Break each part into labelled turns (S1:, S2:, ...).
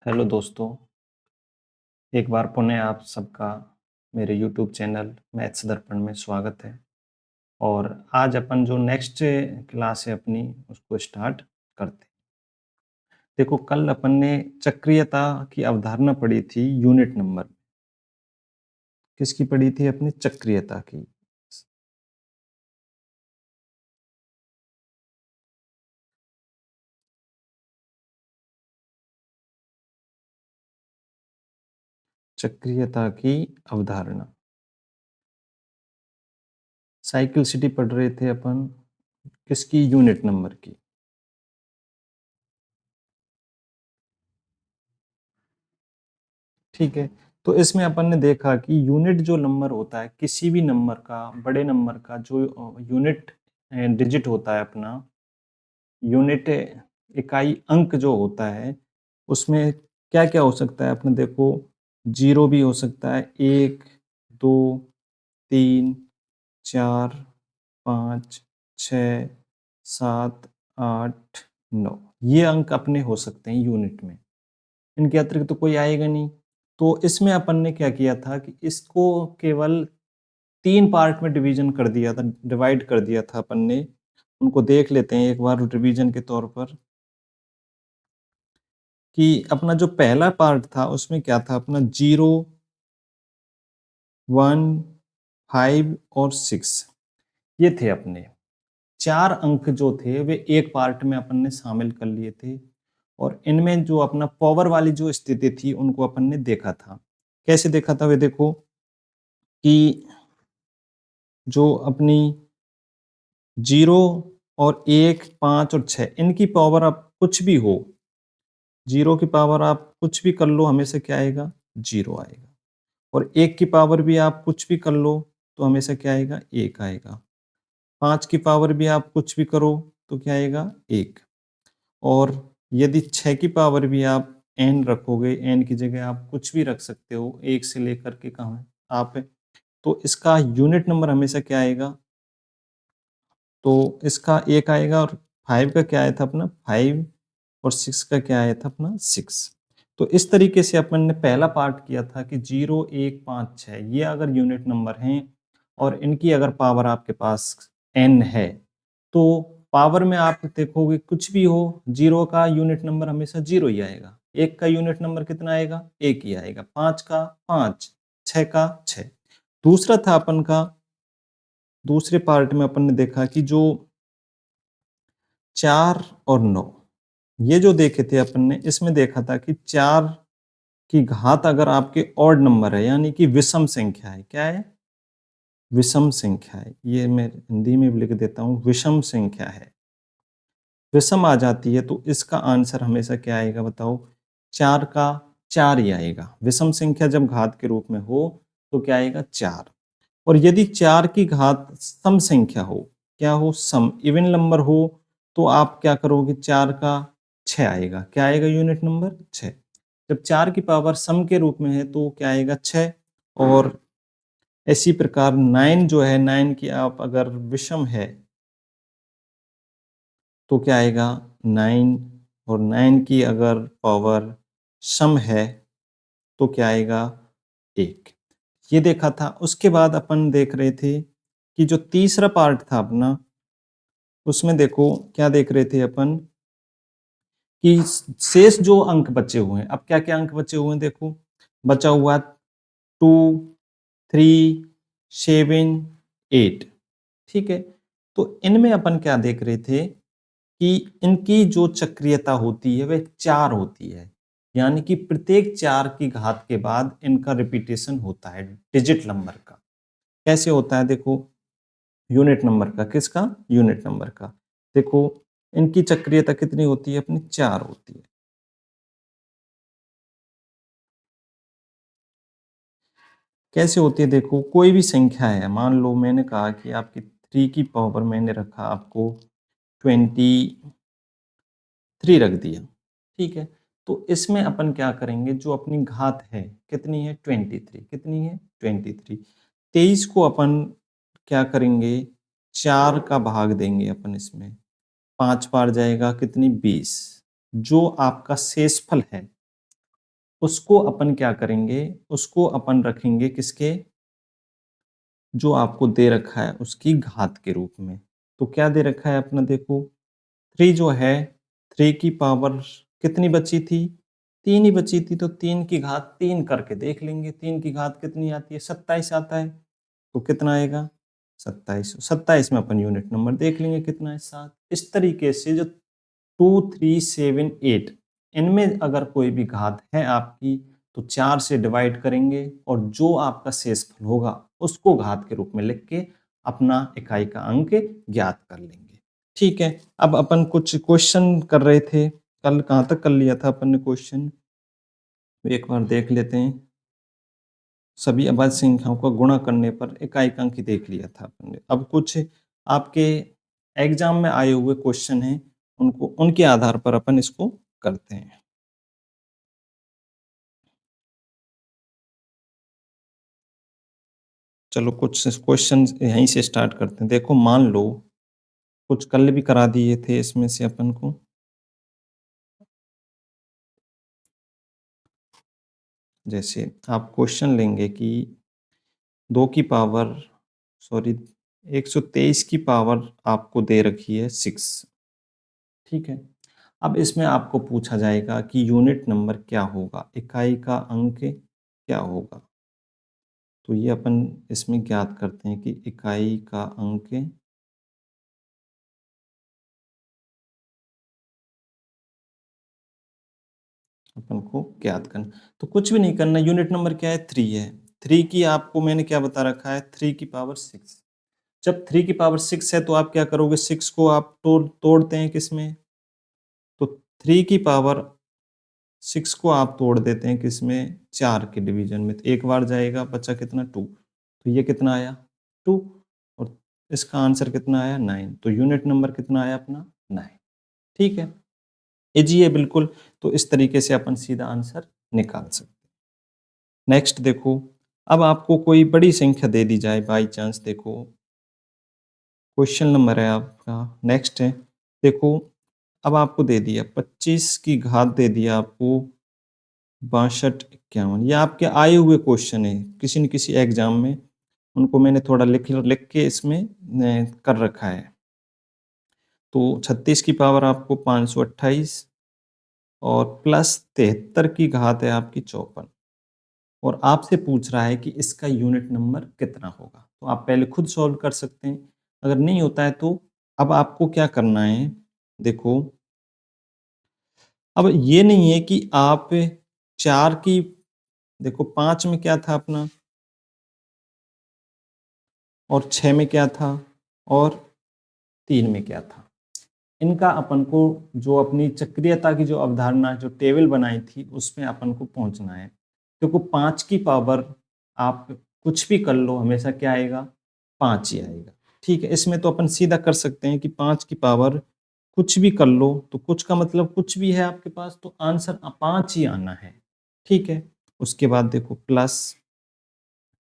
S1: Hello दोस्तों, एक बार पुनः आप सबका मेरे यूट्यूब चैनल मैथ्स दर्पण में स्वागत है। और आज अपन जो नेक्स्ट क्लास है अपनी उसको स्टार्ट करते हैं। देखो, कल अपन ने चक्रीयता की अवधारणा पढ़ी थी यूनिट नंबर। किसकी पढ़ी थी? अपनी चक्रीयता की। चक्रीयता की अवधारणा साइक्लिसिटी पढ़ रहे थे अपन। किसकी? यूनिट नंबर की। ठीक है। तो इसमें अपन ने देखा कि यूनिट जो नंबर होता है, किसी भी नंबर का, बड़े नंबर का जो यूनिट डिजिट होता है अपना, यूनिट इकाई अंक जो होता है, उसमें क्या क्या हो सकता है? अपने देखो, जीरो भी हो सकता है, एक, दो, तीन, चार, पाँच, छ, सात, आठ, नौ, ये अंक अपने हो सकते हैं यूनिट में। इनके अतिरिक्त तो कोई आएगा नहीं। तो इसमें अपन ने क्या किया था कि इसको केवल 3 पार्ट में डिवाइड कर दिया था अपन ने। उनको देख लेते हैं एक बार रिवीजन के तौर पर, कि अपना जो पहला पार्ट था उसमें क्या था? अपना 0, 1, 5 और 6, ये थे अपने 4 अंक जो थे वे एक पार्ट में अपन ने शामिल कर लिए थे। और इनमें जो अपना पावर वाली जो स्थिति थी उनको अपन ने देखा था। कैसे देखा था? वे देखो कि जो अपनी 0 और 1, 5 और 6, इनकी पावर आप कुछ भी हो, 0 की पावर आप कुछ भी कर लो, हमेशा क्या आएगा? 0 आएगा। और 1 की पावर भी आप कुछ भी कर लो तो हमेशा क्या आएगा? 1 आएगा। 5 की पावर भी आप कुछ भी करो तो क्या आएगा? 1। और यदि 6 की पावर भी आप n रखोगे, n की जगह आप कुछ भी रख सकते हो, 1 से लेकर के कहाँ आप, तो इसका यूनिट नंबर हमेशा क्या आएगा? तो इसका 1 आएगा। और 5 का क्या आया था अपना? 5। और 6 का क्या आया था अपना? 6। तो इस तरीके से अपन ने पहला पार्ट किया था कि 0, 1, 5, 6 ये अगर यूनिट नंबर हैं और इनकी अगर पावर आपके पास n है, तो पावर में आप देखोगे कुछ भी हो, 0 का यूनिट नंबर हमेशा 0 ही आएगा, 1 का यूनिट नंबर कितना आएगा? 1 ही आएगा, 5 का 5, 6 का 6। दूसरा था अपन का, दूसरे पार्ट में अपन ने देखा कि जो 4 और 9, ये जो देखे थे अपन ने, इसमें देखा था कि 4 की घात अगर आपके ऑड नंबर है, यानी कि विषम संख्या है। क्या है? विषम संख्या है। ये मैं हिंदी में भी लिख देता हूँ, विषम संख्या है। विषम आ जाती है तो इसका आंसर हमेशा क्या आएगा बताओ? 4 का 4 ही आएगा। विषम संख्या जब घात के रूप में हो तो क्या आएगा? 4। और यदि 4 की घात सम संख्या हो, क्या हो? सम, इवन नंबर हो, तो आप क्या करोगे? 4 का 6 आएगा। क्या आएगा? Unit number 6। जब 4 की पावर सम के रूप में है तो क्या आएगा? 6। और इसी प्रकार 9 जो है, 9 की आप अगर विषम है तो क्या आएगा? 9। और 9 की अगर पावर सम है तो क्या आएगा? 1। ये देखा था। उसके बाद अपन देख रहे थे कि जो तीसरा पार्ट था अपना, उसमें देखो क्या देख रहे थे अपन, कि शेष जो अंक बचे हुए हैं, अब क्या क्या अंक बचे हुए हैं देखो, बचा हुआ 2, 3, 7, 8। ठीक है। तो इनमें अपन क्या देख रहे थे कि इनकी जो चक्रीयता होती है वह 4 होती है, यानी कि प्रत्येक 4 की घात के बाद इनका रिपीटेशन होता है डिजिट नंबर का। कैसे होता है देखो, यूनिट नंबर का। किसका? यूनिट नंबर का। देखो, इनकी चक्रीयता कितनी होती है? अपनी 4 होती है। कैसे होती है देखो, कोई भी संख्या है, मान लो मैंने कहा कि आपकी 3 की पावर मैंने रखा आपको 23 रख दिया। ठीक है। तो इसमें अपन क्या करेंगे, जो अपनी घात है कितनी है? 23। कितनी है? 23। 23 को अपन क्या करेंगे? 4 का भाग देंगे अपन इसमें, 5 बार जाएगा, कितनी? 20। जो आपका शेषफल है, उसको अपन क्या करेंगे, उसको अपन रखेंगे किसके, जो आपको दे रखा है उसकी घात के रूप में। तो क्या दे रखा है अपना देखो, 3 जो है, 3 की पावर कितनी बची थी? 3 ही बची थी, तो 3 की घात 3 करके देख लेंगे, 3 की घात कितनी आती है? 27 आता है। तो कितना आएगा? 27। 27 में अपन यूनिट नंबर देख लेंगे कितना है, 7। इस तरीके से जो 2, 3, 7, 8 इनमें अगर कोई भी घात है आपकी, तो 4 से डिवाइड करेंगे और जो आपका शेषफल होगा उसको घात के रूप में लिख के अपना इकाई का अंक ज्ञात कर लेंगे। ठीक है, अब अपन कुछ क्वेश्चन कर रहे थे, कल कहाँ तक कर लिया था अपन ने क्वेश्चन, एक बार देख लेते हैं। सभी अभाज्य संख्याओं का गुणा करने पर इकाई का अंक ही देख लिया था अपन ने। अब कुछ आपके एग्जाम में आए हुए क्वेश्चन हैं, उनको उनके आधार पर अपन इसको करते हैं। चलो कुछ क्वेश्चन यहीं से स्टार्ट करते हैं। देखो मान लो, कुछ कल भी करा दिए थे इसमें से अपन को। जैसे आप क्वेश्चन लेंगे कि 2 की पावर, सॉरी, 123 की पावर आपको दे रखी है 6। ठीक है, अब इसमें आपको पूछा जाएगा कि यूनिट नंबर क्या होगा, इकाई का अंक क्या होगा। तो ये अपन इसमें ज्ञात करते हैं कि इकाई का अंक अपन को ज्ञात करना। तो कुछ भी नहीं करना, यूनिट नंबर क्या है? 3 है। 3 की आपको मैंने क्या बता रखा है? 3 की पावर 6। जब 3 की पावर 6 है तो आप क्या करोगे? 6 को आप तोड़ते हैं किसमें? तो 3 की पावर 6 को आप तोड़ देते हैं किसमें? 4 के डिवीजन में। तो एक बार जाएगा, बचा कितना? 2। तो ये कितना आया? 2। और इसका आंसर कितना आया? 9। तो यूनिट नंबर कितना आया अपना? 9। ठीक है, इजी है बिल्कुल। तो इस तरीके से अपन सीधा आंसर निकाल सकते हैं। नेक्स्ट देखो, अब आपको कोई बड़ी संख्या दे दी जाए बाई चांस, देखो क्वेश्चन नंबर है आपका, नेक्स्ट है। देखो, अब आपको दे दिया 25 की घात दे दिया आपको 62, 51। ये आपके आए हुए क्वेश्चन है किसी न किसी एग्जाम में, उनको मैंने थोड़ा लिख लिख के इसमें कर रखा है। तो 36 की पावर आपको 528 और प्लस 73 की घात है आपकी 54, और आपसे पूछ रहा है कि इसका यूनिट नंबर कितना होगा। तो आप पहले खुद सॉल्व कर सकते हैं, अगर नहीं होता है तो अब आपको क्या करना है, देखो अब ये नहीं है कि आप 4 की, देखो 5 में क्या था अपना, और 6 में क्या था, और 3 में क्या था। इनका अपन को जो अपनी चक्रीयता की जो अवधारणा, जो टेबल बनाई थी, उसमें अपन को पहुंचना है। क्योंकि 5 की पावर आप कुछ भी कर लो, हमेशा क्या आएगा? 5 ही आएगा। ठीक है, इसमें तो अपन सीधा कर सकते हैं कि 5 की पावर कुछ भी कर लो, तो कुछ का मतलब कुछ भी है आपके पास, तो आंसर 5 ही आना है। ठीक है, उसके बाद देखो प्लस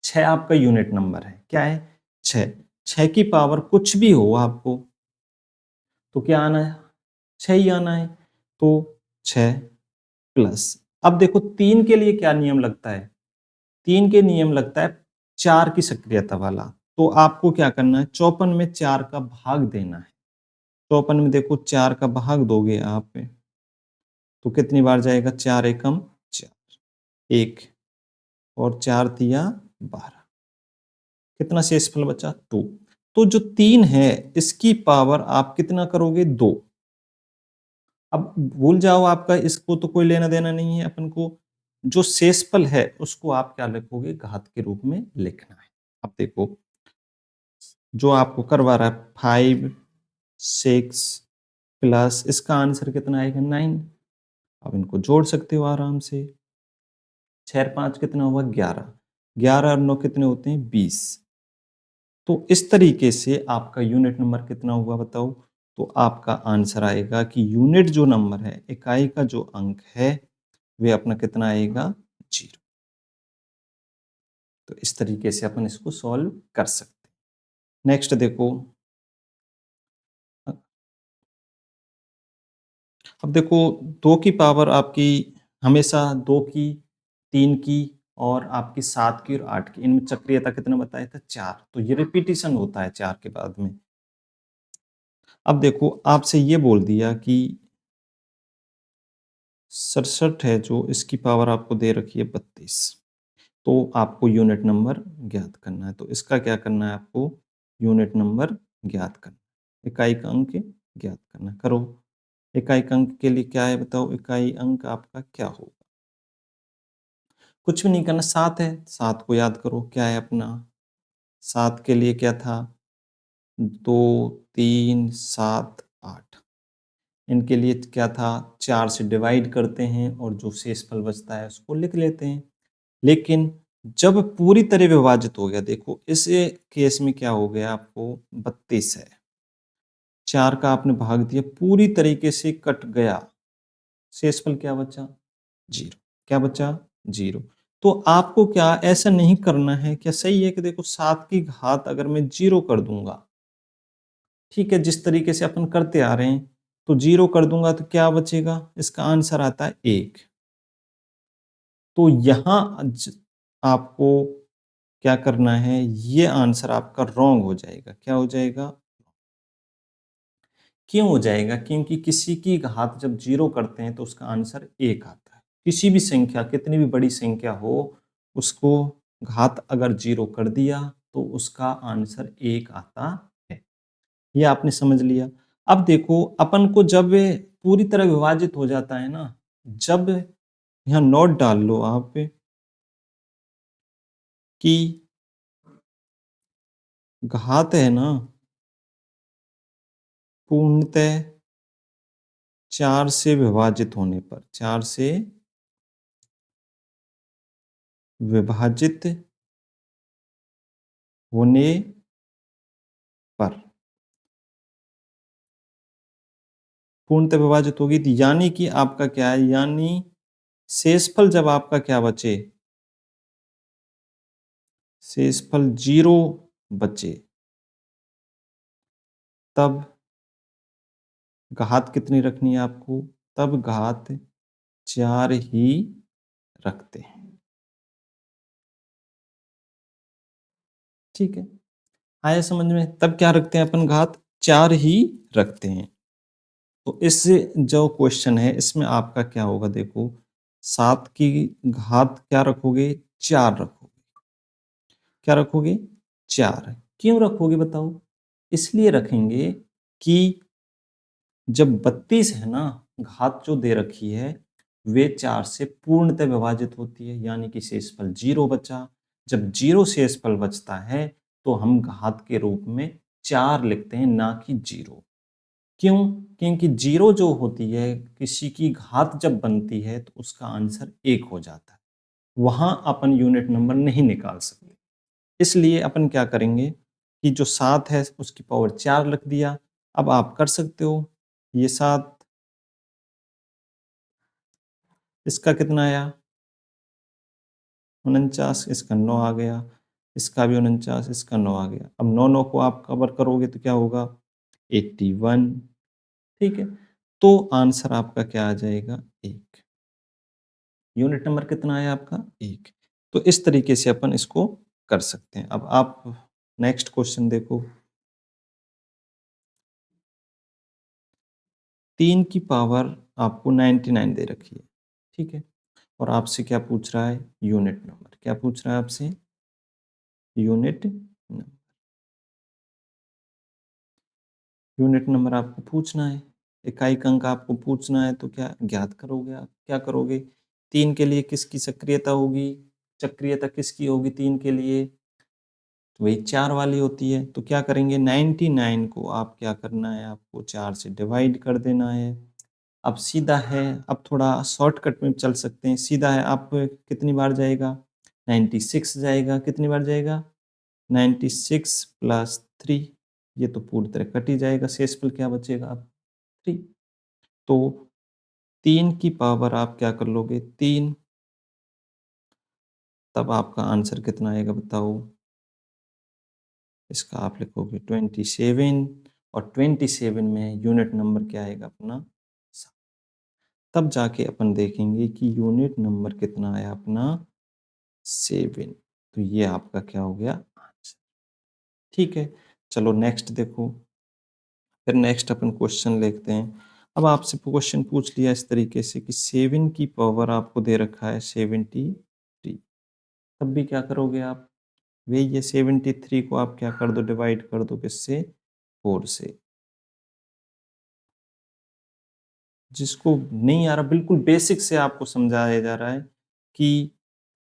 S1: 6 आपका यूनिट नंबर है, क्या है? 6। 6 की पावर कुछ भी हो आपको, तो क्या आना है? 6 ही आना है। तो 6 प्लस, अब देखो 3 के लिए क्या नियम लगता है? 3 के नियम लगता है 4 की सक्रियता वाला। तो आपको क्या करना है? 54 में 4 का भाग देना है। 54 में देखो 4 का भाग दोगे आप, तो कितनी बार जाएगा? 4 एकम 4, 1, और 4 तिया 12। कितना शेषफल बचा? 2। तो जो 3 है, इसकी पावर आप कितना करोगे? 2। अब भूल जाओ, आपका इसको तो कोई लेना देना नहीं है अपन को। जो शेषफल है उसको आप क्या लिखोगे? घात के रूप में लिखना है। अब देखो, जो आपको करवा रहा है 5, 6 प्लस इसका आंसर कितना आएगा? 9। अब इनको जोड़ सकते हो आराम से। 6 और 5 कितना हुआ? 11। 11 और 9 कितने होते हैं? 20। तो इस तरीके से आपका यूनिट नंबर कितना हुआ बताओ? तो आपका आंसर आएगा कि यूनिट जो नंबर है, इकाई का जो अंक है, वे अपना कितना आएगा? 0। तो इस तरीके से अपन इसको सॉल्व कर सकते हैं। नेक्स्ट देखो, अब देखो 2 की पावर आपकी हमेशा 2 की 3 की और आपकी 7 की और 8 की, इनमें चक्रीयता कितना बताया था? 4। तो ये रिपीटिशन होता है 4 के बाद में। अब देखो आपसे ये बोल दिया कि 67 है जो, इसकी पावर आपको दे रखी है 32। तो आपको यूनिट नंबर ज्ञात करना है। तो इसका क्या करना है आपको? यूनिट नंबर ज्ञात करना है। इकाई का अंक ज्ञात करना है। करो। इकाई का अंक के लिए क्या है बताओ? इकाई अंक आपका क्या होगा? कुछ भी नहीं करना, 7 है, 7 को याद करो। क्या है अपना? 7 के लिए क्या था? 2, 3, 7, 8। इनके लिए क्या था? 4 से डिवाइड करते हैं और जो शेषफल बचता है उसको लिख लेते हैं। लेकिन जब पूरी तरह विभाजित हो गया, देखो इस केस में क्या हो गया आपको? 32 है, 4 का आपने भाग दिया, पूरी तरीके से कट गया, शेषफल क्या बचा? 0। क्या बचा? 0। तो आपको क्या ऐसा नहीं करना है क्या? सही है कि देखो 7 की घात अगर मैं 0 कर दूंगा, ठीक है, जिस तरीके से अपन करते आ रहे हैं, तो 0 कर दूंगा तो क्या बचेगा? इसका आंसर आता है 1। तो यहाँ आपको क्या करना है? ये आंसर आपका रॉन्ग हो जाएगा। क्या हो जाएगा? क्यों हो जाएगा? क्योंकि किसी की घात जब 0 करते हैं तो उसका आंसर 1 आता है। किसी भी संख्या, कितनी भी बड़ी संख्या हो, उसको घात अगर 0 कर दिया तो उसका आंसर 1 आता है। ये आपने समझ लिया। अब देखो अपन को जब पूरी तरह विभाजित हो जाता है ना, जब यहाँ नोट डाल लो आप कि घात है ना, पूर्णतः 4 से विभाजित होने पर, 4 से विभाजित होने पर पूर्णतः विभाजित होगी, तो यानी कि आपका क्या है? यानी शेषफल जब आपका क्या बचे? शेषफल 0 बचे, तब घात कितनी रखनी है आपको? तब घात 4 ही रखते हैं। ठीक है, आया समझ में? तब क्या रखते हैं अपन? घात 4 ही रखते हैं। तो इस जो क्वेश्चन है इसमें आपका क्या होगा? देखो 7 की घात क्या रखोगे? 4 रखोगे। क्या रखोगे? 4। क्यों रखोगे बताओ? इसलिए रखेंगे कि जब 32 है ना, घात जो दे रखी है वे 4 से पूर्णतः विभाजित होती है, यानी कि शेषफल 0 बचा। जब 0 शेषफल बचता है तो हम घात के रूप में 4 लिखते हैं, ना कि 0। क्यों? क्योंकि 0 जो होती है, किसी की घात जब बनती है तो उसका आंसर 1 हो जाता है। वहां अपन यूनिट नंबर नहीं निकाल सकते। इसलिए अपन क्या करेंगे कि जो 7 है उसकी पावर 4 रख दिया। अब आप कर सकते हो, ये 7, इसका कितना आया? 49, इसका 9 आ गया, इसका भी 49, इसका 9 आ गया। अब 9 9 को आप कवर करोगे तो क्या होगा? 81। ठीक है, तो आंसर आपका क्या आ जाएगा? 1। यूनिट नंबर कितना आया आपका? 1। तो इस तरीके से अपन इसको कर सकते हैं। अब आप नेक्स्ट क्वेश्चन देखो। 3 की पावर आपको 99 दे रखी है, ठीक है, और आपसे क्या पूछ रहा है? Unit number. क्या पूछ रहा है आपसे? Unit number. यूनिट नंबर आपको पूछना है, इकाई का अंक आपको पूछना है, तो क्या ज्ञात करोगे आप? क्या करोगे? 3 के लिए किसकी सक्रियता होगी? चक्रियता किसकी होगी 3 के लिए? तो वही 4 वाली होती है। तो क्या करेंगे? 99 को आप क्या करना है? आपको 4 से डिवाइड कर देना है। अब सीधा है, अब थोड़ा शॉर्टकट में चल सकते हैं। सीधा है, आप कितनी बार जाएगा? 96 जाएगा। कितनी बार जाएगा? 96 प्लस 3। ये तो पूरी तरह कट ही जाएगा, शेषफल क्या बचेगा? अब 3। तो 3 की पावर आप क्या कर लोगे? 3। तब आपका आंसर कितना आएगा बताओ? इसका आप लिखोगे 27, और 27 में यूनिट नंबर क्या आएगा अपना? 7। तब जाके अपन देखेंगे कि यूनिट नंबर कितना आया अपना 7। तो ये आपका क्या हो गया आंसर। ठीक है, चलो नेक्स्ट देखो। फिर नेक्स्ट अपन क्वेश्चन देखते हैं। अब आपसे क्वेश्चन पूछ लिया इस तरीके से कि 7 की पावर आपको दे रखा है 73, तब भी क्या करोगे आप? वही ये 73 को आप क्या कर दो, डिवाइड कर दो किससे? 4 से। जिसको नहीं आ रहा, बिल्कुल बेसिक से आपको समझाया जा रहा है कि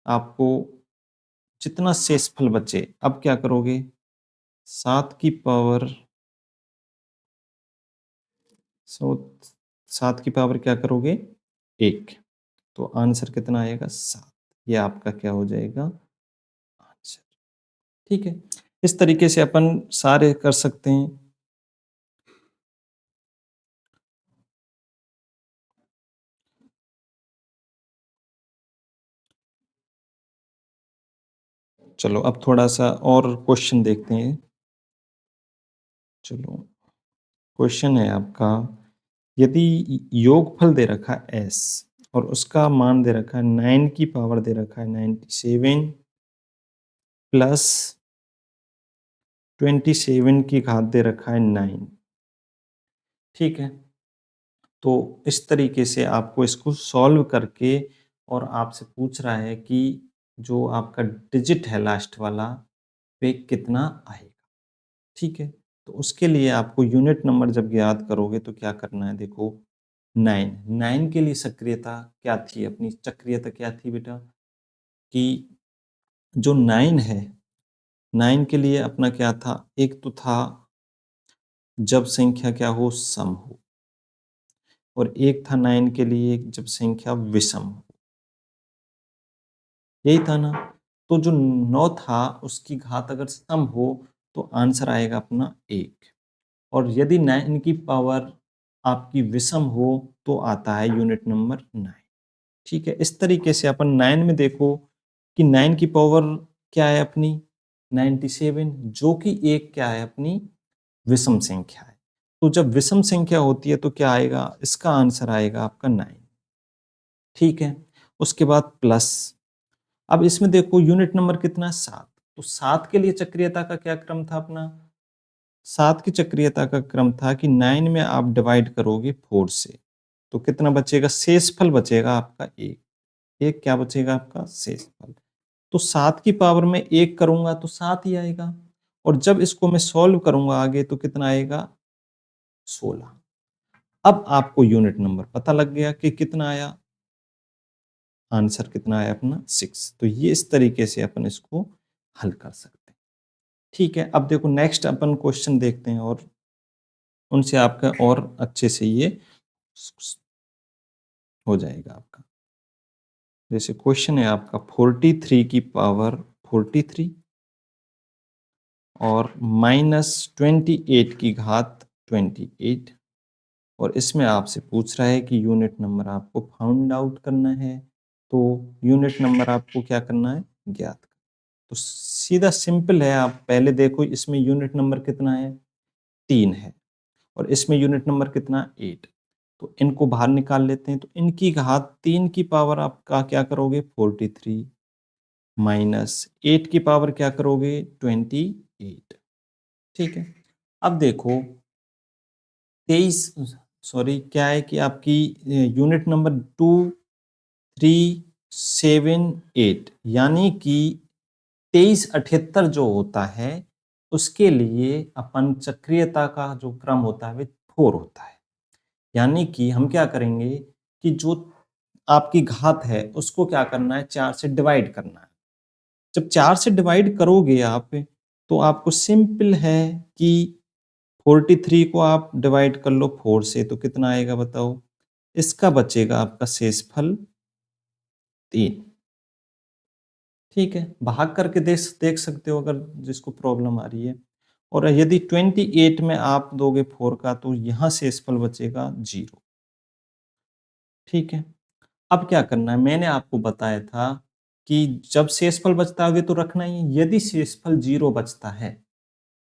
S1: आपको जितना शेषफल बचे, अब क्या करोगे? 7 की पावर सो 7 की पावर क्या करोगे? 1। तो आंसर कितना आएगा? 7। ये आपका क्या हो जाएगा? आंसर। ठीक है, इस तरीके से अपन सारे कर सकते हैं। चलो अब थोड़ा सा और क्वेश्चन देखते हैं। चलो, क्वेश्चन है आपका, यदि योगफल दे रखा है s और उसका मान दे रखा है 9 की पावर दे रखा है 97 प्लस 27 की घात दे रखा है 9। ठीक है, तो इस तरीके से आपको इसको सॉल्व करके, और आपसे पूछ रहा है कि जो आपका डिजिट है लास्ट वाला, वे कितना आएगा। ठीक है, तो उसके लिए आपको यूनिट नंबर जब याद करोगे तो क्या करना है, देखो 9, 9 के लिए सक्रियता क्या थी, अपनी चक्रियता क्या थी बेटा, कि जो 9 है, 9 के लिए अपना क्या था, एक तो था जब संख्या क्या हो, सम हो, और एक था 9 के लिए जब संख्या विषम हो। यही था ना? तो जो 9 था उसकी घात अगर सम हो तो आंसर आएगा अपना 1, और यदि 9 की पावर आपकी विषम हो तो आता है यूनिट नंबर 9। ठीक है, इस तरीके से अपन 9 में देखो कि 9 की पावर क्या है अपनी 97, जो कि एक क्या है अपनी विषम संख्या है। तो जब विषम संख्या होती है तो क्या आएगा, इसका आंसर आएगा आपका 9। ठीक है, उसके बाद प्लस, अब इसमें देखो यूनिट नंबर कितना है 7, तो 7 के लिए चक्रियता का क्या क्रम था अपना, 7 की चक्रियता का क्रम था कि 9 में आप डिवाइड करोगे 4 से, तो कितना बचेगा, शेषफल बचेगा आपका 1। एक क्या बचेगा आपका, शेषफल। तो 7 की पावर में 1 करूंगा तो 7 ही आएगा, और जब इसको मैं सॉल्व करूंगा आगे तो कितना आएगा, 16। अब आपको यूनिट नंबर पता लग गया कि कितना आया, आंसर कितना आया अपना 6। तो ये इस तरीके से अपन इसको हल कर सकते हैं। ठीक है, अब देखो नेक्स्ट अपन क्वेश्चन देखते हैं, और उनसे आपका और अच्छे से ये हो जाएगा आपका। जैसे क्वेश्चन है आपका 43 की पावर 43 और -28 की घात 28, और इसमें आपसे पूछ रहा है कि यूनिट नंबर आपको फाउंड आउट करना है। तो यूनिट नंबर आपको क्या करना है, ज्ञात करना। तो सीधा सिंपल है, आप पहले देखो इसमें यूनिट नंबर कितना है, 3 है, और इसमें यूनिट नंबर कितना, 8। तो इनको बाहर निकाल लेते हैं, तो इनकी घात 3 की पावर आपका क्या करोगे, 43 माइनस 8 की पावर क्या करोगे, 28। ठीक है, अब देखो 23, सॉरी क्या है कि आपकी यूनिट नंबर 2378, यानी कि 2378 जो होता है उसके लिए अपन चक्रियता का जो क्रम होता है वो 4 होता है। यानी कि हम क्या करेंगे कि जो आपकी घात है उसको क्या करना है, 4 से डिवाइड करना है। जब 4 से डिवाइड करोगे आप, तो आपको सिंपल है कि 43 को आप डिवाइड कर लो 4 से, तो कितना आएगा बताओ, इसका बचेगा आपका शेषफल 3। ठीक है, भाग करके देख देख सकते हो अगर जिसको प्रॉब्लम आ रही है। और यदि 28 में आप दोगे 4 का तो यहाँ शेषफल बचेगा 0। ठीक है, अब क्या करना है, मैंने आपको बताया था कि जब शेषफल बचता है तो रखना ही है। यदि शेषफल 0 बचता है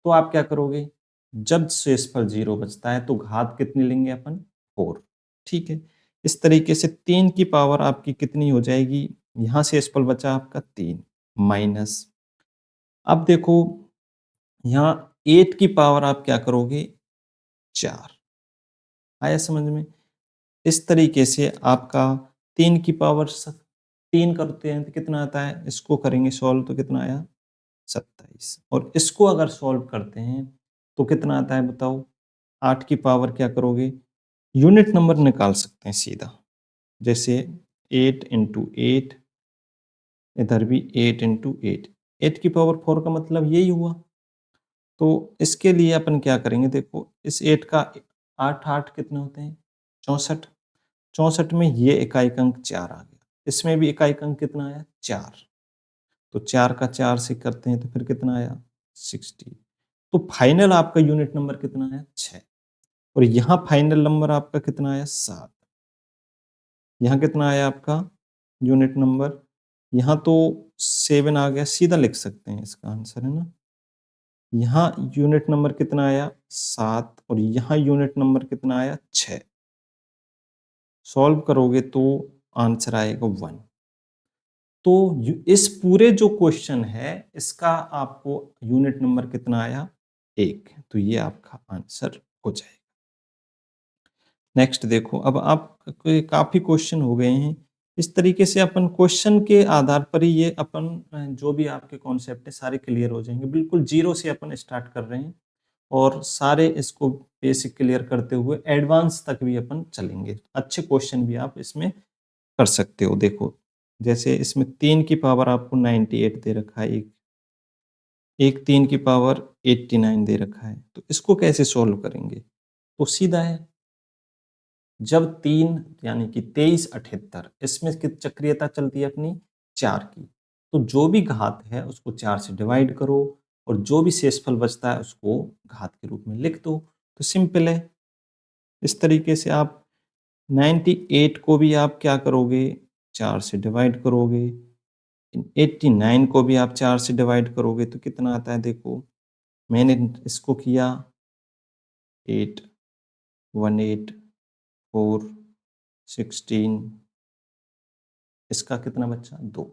S1: तो आप क्या करोगे, जब शेषफल 0 बचता है तो घात कितनी लेंगे अपन, 4। ठीक है, इस तरीके से 3 की पावर आपकी कितनी हो जाएगी? यहाँ शेषफल बचा आपका 3 माइनस, अब देखो यहाँ 8 की पावर आप क्या करोगे? 4। आया समझ में? इस तरीके से आपका 3 की पावर 3 करते हैं तो कितना आता है? इसको करेंगे सॉल्व तो कितना आया? 27, और इसको अगर सॉल्व करते हैं तो कितना आता है बताओ? 8 की पावर क्या करोगे? यूनिट नंबर निकाल सकते हैं सीधा। जैसे 8 इंटू 8, इधर भी 8 इंटू 8, 8 की पावर 4 का मतलब यही हुआ। तो इसके लिए अपन क्या करेंगे? देखो इस 8 का 8 8 कितने होते हैं? 64। 64 में ये इकाई अंक 4 आ गया। इसमें भी इकाई अंक कितना आया? 4। तो 4 का 4 से करते हैं तो फिर कितना आया? 60। तो फाइनल आपका यूनिट नंबर कितना आया? 6। और यहाँ फाइनल नंबर आपका कितना आया? 7। यहाँ कितना आया आपका यूनिट नंबर? यहाँ तो 7 आ गया, सीधा लिख सकते हैं इसका आंसर, है ना? यहाँ यूनिट नंबर कितना आया? 7, और यहाँ यूनिट नंबर कितना आया? 6। सॉल्व करोगे तो आंसर आएगा 1। तो इस पूरे जो क्वेश्चन है इसका आपको यूनिट नंबर कितना आया? 1। तो ये आपका आंसर हो जाएगा। नेक्स्ट देखो, अब आप काफी क्वेश्चन हो गए हैं। इस तरीके से अपन क्वेश्चन के आधार पर ही ये अपन जो भी आपके कॉन्सेप्ट है सारे क्लियर हो जाएंगे। बिल्कुल जीरो से अपन स्टार्ट कर रहे हैं और सारे इसको बेसिक क्लियर करते हुए एडवांस तक भी अपन चलेंगे। अच्छे क्वेश्चन भी आप इसमें कर सकते हो। देखो जैसे इसमें 3 की पावर आपको 98 दे रखा है, एक 3 की पावर 89 दे रखा है, तो इसको कैसे सॉल्व करेंगे? तो सीधा है, जब 3 यानी कि 23 78, इसमें चक्रियता चलती है अपनी 4 की, तो जो भी घात है उसको 4 से डिवाइड करो और जो भी शेषफल बचता है उसको घात के रूप में लिख दो, तो सिंपल है। इस तरीके से आप 98 को भी आप क्या करोगे? 4 से डिवाइड करोगे। 89 को भी आप 4 से डिवाइड करोगे तो कितना आता है? देखो मैंने इसको किया 8 18 4 16, इसका कितना बचा? 2।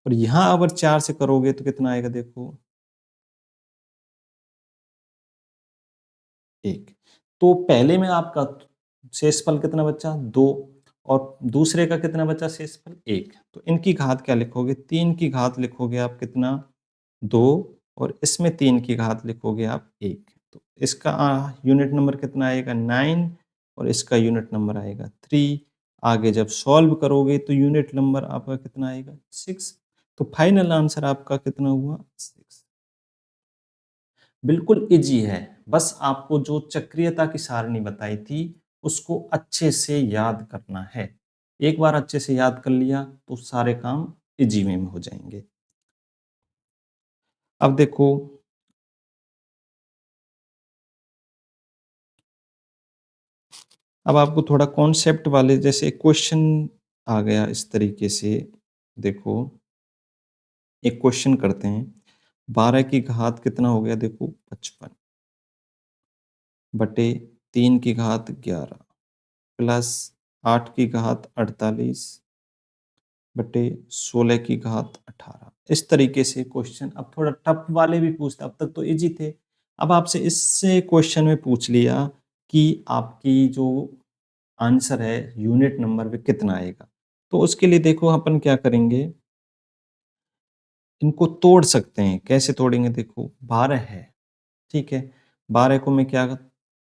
S1: और यहाँ अगर 4 से करोगे तो कितना आएगा? देखो 1। तो पहले में आपका शेषफल कितना बचा? 2, और दूसरे का कितना बचा शेषफल? 1। तो इनकी घात क्या लिखोगे? 3 की घात लिखोगे आप कितना? 2, और इसमें 3 की घात लिखोगे आप 1। तो इसका यूनिट नंबर कितना आएगा? 9, और इसका यूनिट नंबर आएगा 3। आगे जब सॉल्व करोगे तो यूनिट नंबर आपका कितना आएगा? 6। तो फाइनल आंसर आपका कितना हुआ? 6। बिल्कुल ईज़ी है, बस आपको जो चक्रीयता की सारणी बताई थी, उसको अच्छे से याद करना है। एक बार अच्छे से याद कर लिया, तो सारे काम ईज़ी वे में हो जाएँगे। अब देखो, अब आपको थोड़ा कॉन्सेप्ट वाले जैसे क्वेश्चन आ गया इस तरीके से, देखो एक क्वेश्चन करते हैं। 12 की घात कितना हो गया? देखो 55 बटे 3 की घात 11 प्लस 8 की घात 48 बटे 16 की घात 18। इस तरीके से क्वेश्चन अब थोड़ा टफ वाले भी पूछता, अब तक तो इजी थे। अब आपसे इससे क्वेश्चन में पूछ लिया कि आपकी जो आंसर है यूनिट नंबर पे कितना आएगा। तो उसके लिए देखो अपन क्या करेंगे, इनको तोड़ सकते हैं। कैसे तोड़ेंगे? देखो 12 है, ठीक है, 12 को मैं क्या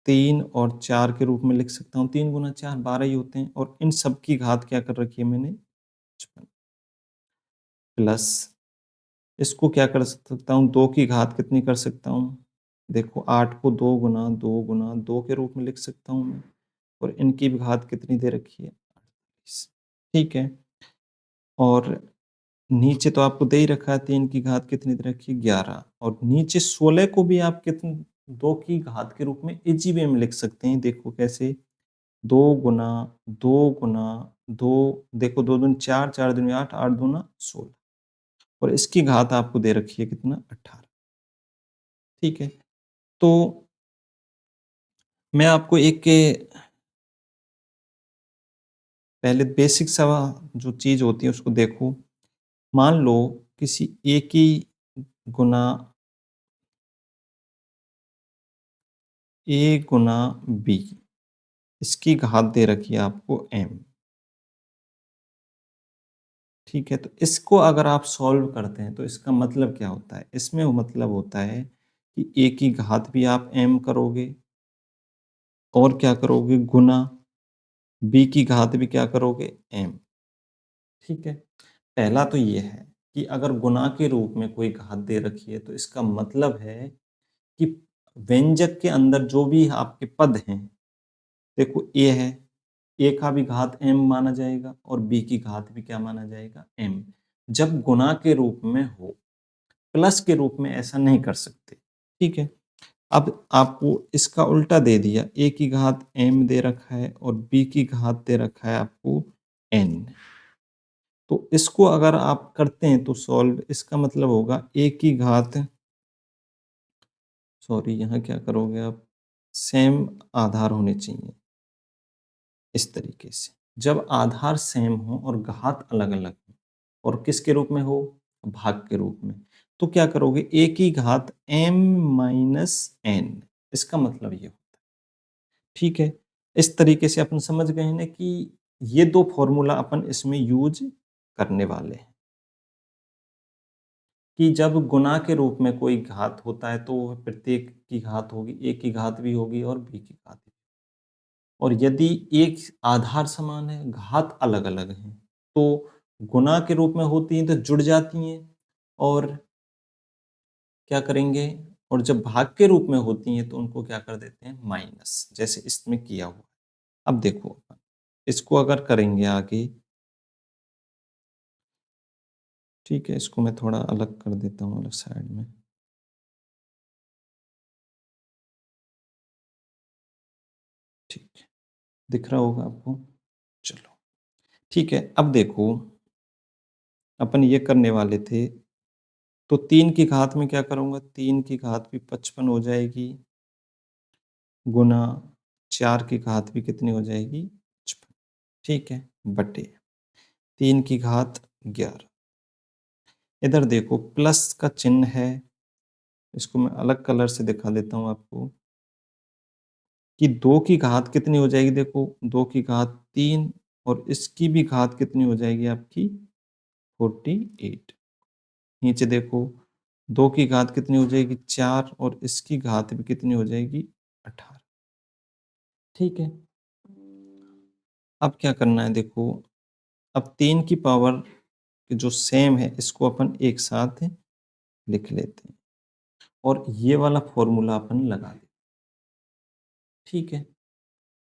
S1: 3 और 4 के रूप में लिख सकता हूँ। 3 गुना 4 12 ही होते हैं, और इन सब की घात क्या कर रखी है मैंने? 55 प्लस इसको क्या कर सकता हूँ? 2 की घात कितनी कर सकता हूँ? देखो 8 को 2 गुना 2 के रूप में लिख सकता हूँ मैं, और इनकी भी घात कितनी दे रखी है? 48, ठीक है। और नीचे तो आपको दे ही रखा है 3 की घात कितनी दे रखी है? 11, और नीचे 16 को भी आप कितनी 2 की घात के रूप में इजी वे में लिख सकते हैं। देखो कैसे? 2 गुना 2 गुना 2, देखो 2 दूनी 4, 4 दूनी 8, 8 दूना 16, और इसकी घात आपको दे रखी है कितना? 18, ठीक है। तो मैं आपको एक के पहले बेसिक सा जो चीज़ होती है उसको देखो। मान लो किसी ए की गुना ए गुना बी, इसकी घात दे रखी है आपको m। ठीक है, तो इसको अगर आप सॉल्व करते हैं तो इसका मतलब क्या होता है? इसमें वो मतलब होता है कि a की घात भी आप m करोगे और क्या करोगे गुना b की घात भी क्या करोगे m। ठीक है, पहला तो ये है कि अगर गुणा के रूप में कोई घात दे रखी है तो इसका मतलब है कि व्यंजक के अंदर जो भी आपके पद हैं, देखो ए है, ए का भी घात m माना जाएगा और b की घात भी क्या माना जाएगा m, जब गुणा के रूप में हो। प्लस के रूप में ऐसा नहीं कर सकते। ठीक है, अब आपको इसका उल्टा दे दिया, a की घात m दे रखा है और b की घात दे रखा है आपको n। तो इसको अगर आप करते हैं तो सॉल्व, इसका मतलब होगा a की घात, सॉरी यहाँ क्या करोगे आप, सेम आधार होने चाहिए इस तरीके से। जब आधार सेम हो और घात अलग-अलग हो और किसके रूप में हो, भाग के रूप में, तो क्या करोगे a की घात m माइनस n, इसका मतलब ये होता है। ठीक है, इस तरीके से अपन समझ गए हैं ना कि ये दो फॉर्मूला अपन इसमें यूज करने वाले हैं कि जब गुणा के रूप में कोई घात होता है तो वह प्रत्येक की घात होगी, a की घात भी होगी और b की घात भी। और यदि एक आधार समान है, घात अलग-अलग हैं, तो गुणा के रूप में होती हैं तो जुड़ जाती हैं और क्या करेंगे, और जब भाग के रूप में होती हैं तो उनको क्या कर देते हैं माइनस, जैसे इसमें किया हुआ है। अब देखो इसको अगर करेंगे आगे, ठीक है, इसको मैं थोड़ा अलग कर देता हूँ, अलग साइड में। ठीक है, दिख रहा होगा आपको? चलो, ठीक है, अब देखो अपन ये करने वाले थे, तो 3 की घात में क्या करूँगा, 3 की घात भी 55 हो जाएगी, गुना 4 की घात भी कितनी हो जाएगी 55। ठीक है, बटे 3 की घात 11। इधर देखो प्लस का चिन्ह है, इसको मैं अलग कलर से दिखा देता हूँ आपको कि 2 की घात कितनी हो जाएगी, देखो 2 की घात 3 और इसकी भी घात कितनी हो जाएगी आपकी 48। नीचे देखो 2 की घात कितनी हो जाएगी 4 और इसकी घात भी कितनी हो जाएगी 18। ठीक है, अब क्या करना है देखो, अब 3 की पावर जो सेम है इसको अपन एक साथ लिख लेते हैं और ये वाला फॉर्मूला अपन लगा दें। ठीक है,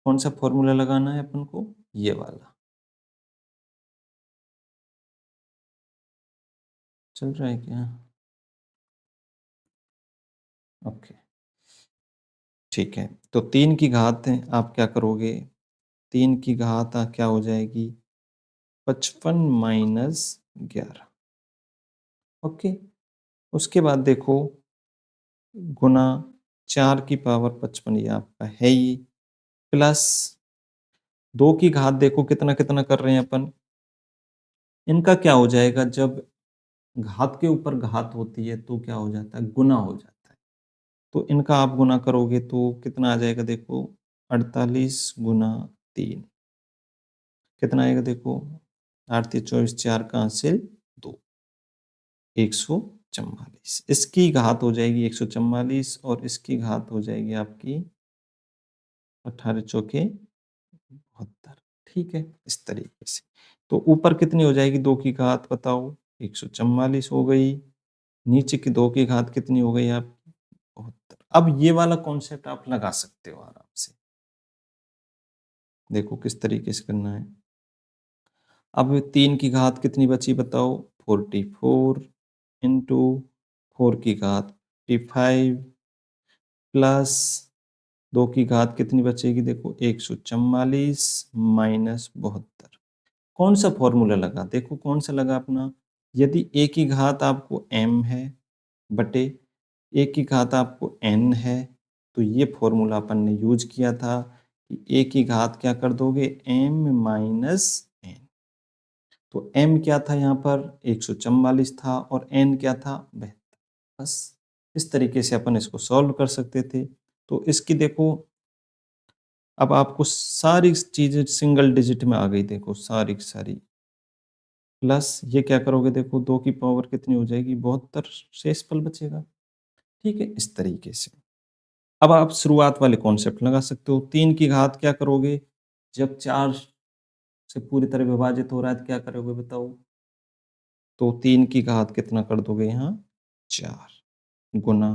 S1: कौन सा फॉर्मूला लगाना है अपन को, ये वाला। चल रहा है क्या? ओके, ठीक है, तो 3 की घात है, आप क्या करोगे, 3 की घात क्या हो जाएगी 55 माइनस 11। ओके, उसके बाद देखो गुना 4 की पावर 55 ये आपका है ही, प्लस 2 की घात देखो कितना कितना कर रहे हैं अपन, इनका क्या हो जाएगा, जब घात के ऊपर घात होती है तो क्या हो जाता है, गुना हो जाता है। तो इनका आप गुना करोगे तो कितना आ जाएगा देखो, 48 गुना 3 कितना आएगा देखो, 8 3 24, 4 का हासिल 2, 144। इसकी घात हो जाएगी 144 और इसकी घात हो जाएगी आपकी 18 चौके 72। ठीक है, इस तरीके से। तो ऊपर कितनी हो जाएगी 2 की घात बताओ, 144 हो गई, नीचे की 2 की घात कितनी हो गई आपकी 72। अब ये वाला कॉन्सेप्ट आप लगा सकते हो आराम से, देखो किस तरीके से करना है। अब 3 की घात कितनी बची बताओ, 44 इंटू 4 की घात 55 प्लस 2 की घात कितनी बचेगी देखो 144 माइनस 72। कौन सा फॉर्मूला लगा, देखो कौन सा लगा अपना, यदि a की घात आपको m है बटे a की घात आपको n है, तो ये फॉर्मूला अपन ने यूज किया था कि ए की घात क्या कर दोगे, m माइनस n। तो m क्या था यहाँ पर 144 था और n क्या था 72। बस इस तरीके से अपन इसको सॉल्व कर सकते थे। तो इसकी देखो अब आपको सारी चीजें सिंगल डिजिट में आ गई, देखो सारी की सारी। प्लस ये क्या करोगे, देखो 2 की पावर कितनी हो जाएगी 72, शेषफल बचेगा। ठीक है, इस तरीके से। अब आप शुरुआत वाले कॉन्सेप्ट लगा सकते हो। 3 की घात क्या करोगे, जब 4 से पूरी तरह विभाजित हो रहा है तो क्या करोगे बताओ। तो 3 की घात कितना कर दोगे यहाँ 4 गुना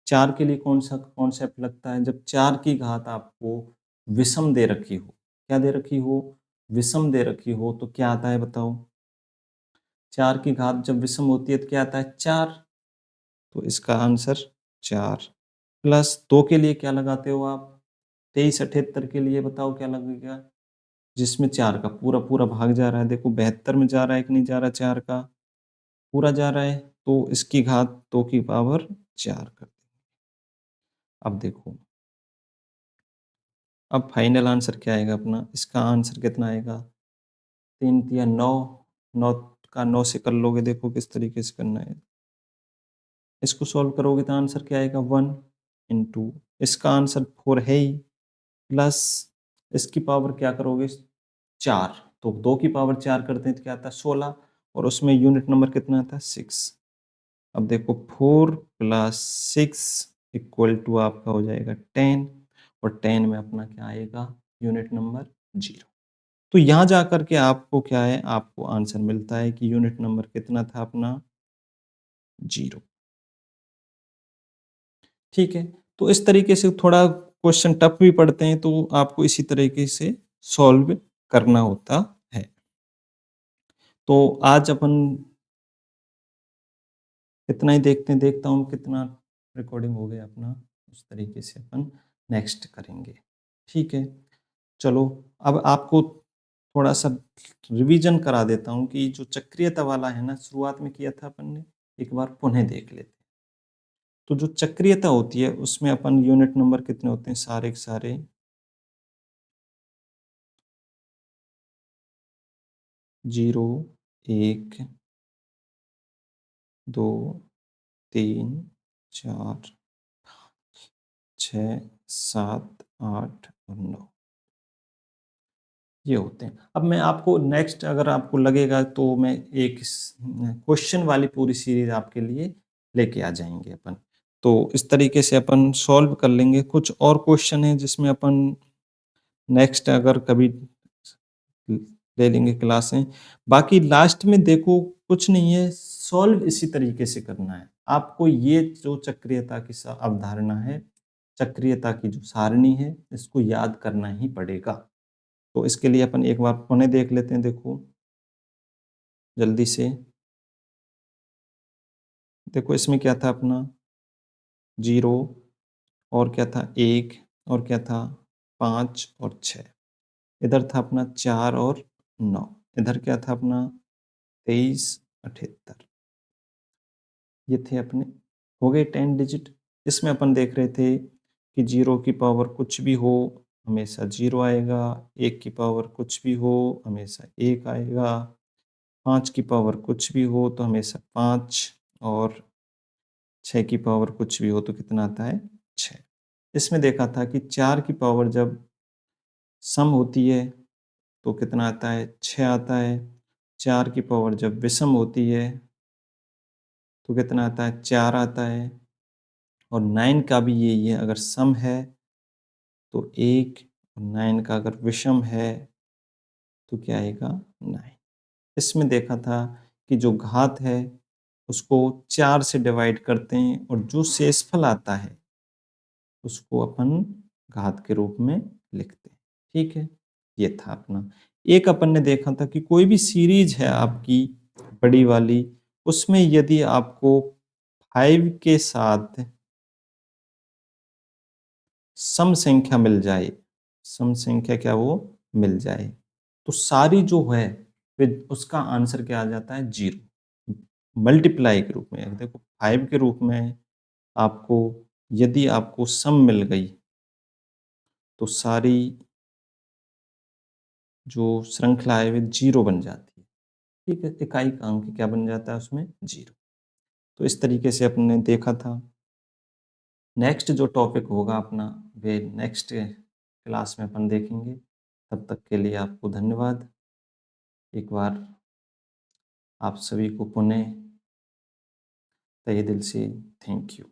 S1: 4 के लिए कौन सा कॉन्सेप्ट लगता है, जब 4 की घात आपको विषम दे रखी हो, क्या दे रखी हो, विषम दे रखी हो, तो क्या आता है बताओ। 4 की घात जब विषम होती है तो क्या आता है 4। तो इसका आंसर 4। प्लस 2 के लिए क्या लगाते हो आप, 23 78 के लिए बताओ क्या लगेगा, जिसमें 4 का पूरा पूरा भाग जा रहा है। देखो 72 में जा रहा है कि नहीं जा रहा, 4 का पूरा जा रहा है, तो इसकी घात 2 की पावर 4 कर देंगे। अब देखो, अब फाइनल आंसर क्या आएगा अपना, इसका आंसर कितना आएगा, 3 तिया 9, 9 का 9 से कर लोगे, देखो किस तरीके से करना है। इसको सॉल्व करोगे तो आंसर क्या आएगा 1 इंटू, इसका आंसर 4 है ही, प्लस इसकी पावर क्या करोगे 4, तो 2 की पावर 4 करते हैं तो क्या आता है 16, और उसमें यूनिट नंबर कितना आता है 6। अब देखो 4 प्लस 6 इक्वल टू आपका हो जाएगा 10, और 10 में अपना क्या आएगा यूनिट नंबर 0। तो यहाँ जा कर के आपको क्या है, आपको आंसर मिलता है कि यूनिट नंबर कितना था अपना 0। ठीक है, तो इस तरीके से थोड़ा क्वेश्चन टफ भी पढ़ते हैं, तो आपको इसी तरीके से सॉल्व करना होता है। तो आज अपन इतना ही देखते हैं, देखता हूँ कितना रिकॉर्डिंग हो गया अपना, उस तरीके से अपन नेक्स्ट करेंगे। ठीक है, चलो अब आपको थोड़ा सा रिवीजन करा देता हूँ कि जो चक्रीयता वाला है ना, शुरुआत में किया था अपन ने, एक बार पुनः देख लेते हैं। तो जो चक्रीयता होती है उसमें अपन यूनिट नंबर कितने होते हैं, सारे के सारे 0 1 2 3 4 6 7 8 और 9, ये होते हैं। अब मैं आपको नेक्स्ट अगर आपको लगेगा तो मैं एक क्वेश्चन वाली पूरी सीरीज आपके लिए लेके आ जाएंगे अपन। तो इस तरीके से अपन सॉल्व कर लेंगे। कुछ और क्वेश्चन है जिसमें अपन नेक्स्ट अगर कभी ले लेंगे क्लासें। बाकी लास्ट में देखो कुछ नहीं है, सॉल्व इसी तरीके से करना है। आपको ये जो चक्रीयता की अवधारणा है, चक्रीयता की जो सारणी है, इसको याद करना ही पड़ेगा। तो इसके लिए अपन एक बार पुनः देख लेते हैं, देखो जल्दी से। देखो इसमें क्या था अपना 0, और क्या था 1, और क्या था 5 और 6। इधर था अपना 4 और 9। इधर क्या था अपना 23 78। ये थे अपने, हो गए 10 डिजिट। इसमें अपन देख रहे थे कि 0 की पावर कुछ भी हो हमेशा 0 आएगा, 1 की पावर कुछ भी हो हमेशा 1 आएगा, 5 की पावर कुछ भी हो तो हमेशा 5, और 6 की पावर कुछ भी हो तो कितना आता है 6। इसमें देखा था कि 4 की पावर जब सम होती है तो कितना आता है 6 आता है, 4 की पावर जब विषम होती है तो कितना आता है 4 आता है, और 9 का भी यही है, अगर सम है तो 1, और 9 का अगर विषम है तो क्या आएगा 9। इसमें देखा था कि जो घात है उसको 4 से डिवाइड करते हैं, और जो शेषफल आता है उसको अपन घात के रूप में लिखते हैं। ठीक है, ये था अपना। एक अपन ने देखा था कि कोई भी सीरीज है आपकी बड़ी वाली, उसमें यदि आपको 5 के साथ सम संख्या मिल जाए, सम संख्या क्या वो मिल जाए, तो सारी जो है फिर उसका आंसर क्या आ जाता है 0, मल्टीप्लाई के रूप में। देखो 5 के रूप में आपको यदि आपको सम मिल गई तो सारी जो श्रृंखला है, वो 0 बन जाती है। ठीक है? इकाई का अंक क्या बन जाता है उसमें? 0। तो इस तरीके से अपन ने देखा था। नेक्स्ट जो टॉपिक होगा अपना, वे नेक्स्ट क्लास में अपन देखेंगे। तब तक के लिए आपको धन्यवाद। एक बार आप सभी को पुनः तहे दिल से थैंक यू।